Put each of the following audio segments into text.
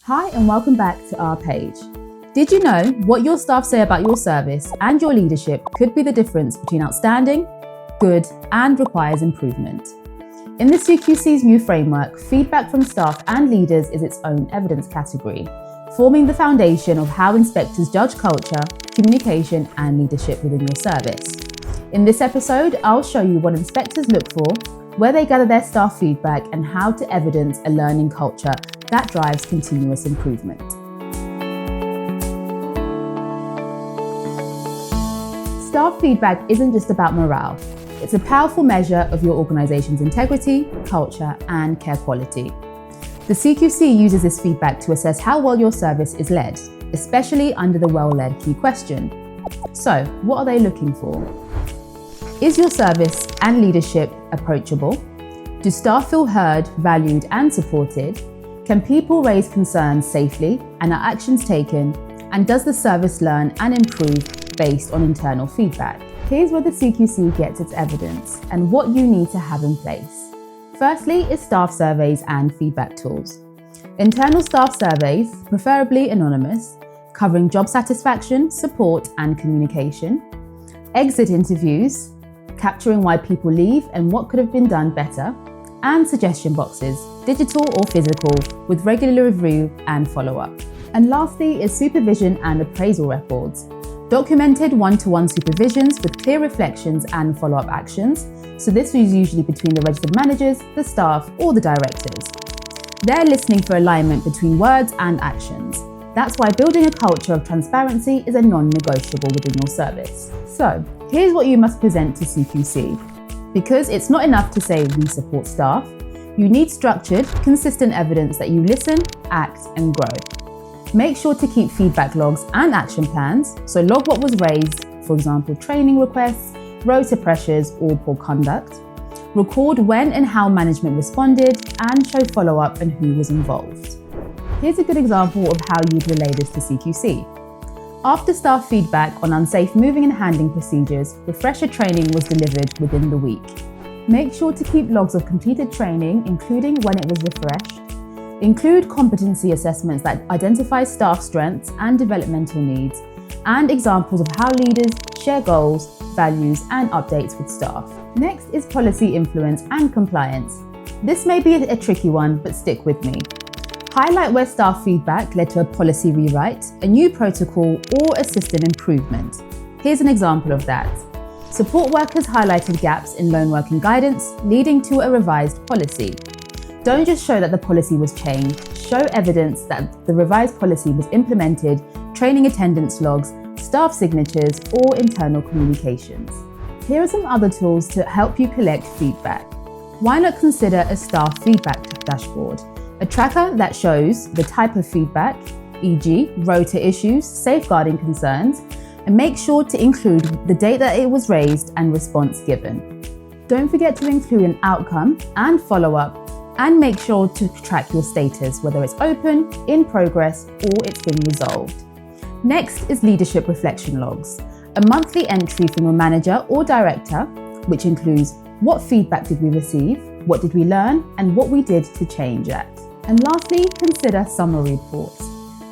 Hi and welcome back to our page. Did you know what your staff say about your service and your leadership could be the difference between outstanding, good, and requires improvement? In the CQC's new framework, feedback from staff and leaders is its own evidence category, forming the foundation of how inspectors judge culture, communication, and leadership within your service. In this episode, I'll show you what inspectors look for, where they gather their staff feedback, and how to evidence a learning culture that drives continuous improvement. Staff feedback isn't just about morale. It's a powerful measure of your organization's integrity, culture, and care quality. The CQC uses this feedback to assess how well your service is led, especially under the well-led key question. So, what are they looking for? Is your service and leadership approachable? Do staff feel heard, valued, and supported? Can people raise concerns safely, and are actions taken? And does the service learn and improve based on internal feedback? Here's where the CQC gets its evidence and what you need to have in place. Firstly is staff surveys and feedback tools. Internal staff surveys, preferably anonymous, covering job satisfaction, support, and communication. Exit interviews, capturing why people leave and what could have been done better. And suggestion boxes, digital or physical, with regular review and follow-up. And lastly is supervision and appraisal records. Documented one-to-one supervisions with clear reflections and follow-up actions. So this is usually between the registered managers, the staff, or the directors. They're listening for alignment between words and actions. That's why building a culture of transparency is a non-negotiable within your service. So here's what you must present to CQC. Because it's not enough to say we support staff, you need structured, consistent evidence that you listen, act, and grow. Make sure to keep feedback logs and action plans, so log what was raised, for example, training requests, rota pressures, or poor conduct. Record when and how management responded, and show follow-up and who was involved. Here's a good example of how you'd relay this to CQC. After staff feedback on unsafe moving and handling procedures, refresher training was delivered within the week. Make sure to keep logs of completed training, including when it was refreshed. Include competency assessments that identify staff strengths and developmental needs, and examples of how leaders share goals, values, and updates with staff. Next is policy influence and compliance. This may be a tricky one, but stick with me. Highlight where staff feedback led to a policy rewrite, a new protocol, or a system improvement. Here's an example of that. Support workers highlighted gaps in loan working guidance, leading to a revised policy. Don't just show that the policy was changed, show evidence that the revised policy was implemented, training attendance logs, staff signatures, or internal communications. Here are some other tools to help you collect feedback. Why not consider a staff feedback dashboard? A tracker that shows the type of feedback, e.g. rota issues, safeguarding concerns, and make sure to include the date that it was raised and response given. Don't forget to include an outcome and follow-up, and make sure to track your status, whether it's open, in progress, or it's been resolved. Next is leadership reflection logs, a monthly entry from your manager or director, which includes what feedback did we receive, what did we learn, and what we did to change that. And lastly, consider summary reports,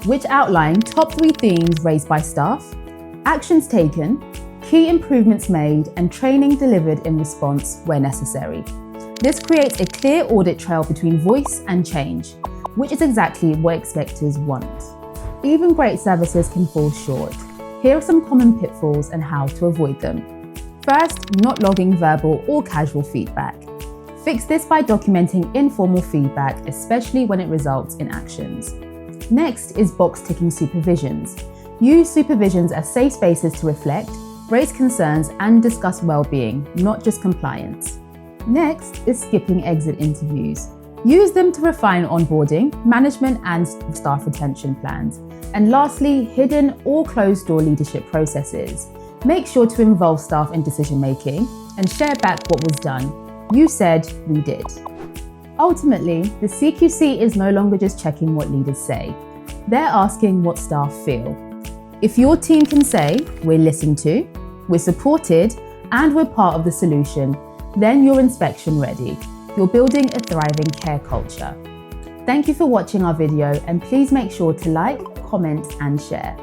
which outline top 3 themes raised by staff, actions taken, key improvements made, and training delivered in response where necessary. This creates a clear audit trail between voice and change, which is exactly what inspectors want. Even great services can fall short. Here are some common pitfalls and how to avoid them. First, not logging verbal or casual feedback. Fix this by documenting informal feedback, especially when it results in actions. Next is box-ticking supervisions. Use supervisions as safe spaces to reflect, raise concerns, and discuss well-being, not just compliance. Next is skipping exit interviews. Use them to refine onboarding, management, and staff retention plans. And lastly, hidden or closed-door leadership processes. Make sure to involve staff in decision-making and share back what was done. You said, we did. Ultimately, the CQC is no longer just checking what leaders say. They're asking what staff feel. If your team can say, we're listened to, we're supported, and we're part of the solution, then you're inspection ready. You're building a thriving care culture. Thank you for watching our video, and please make sure to like, comment and share.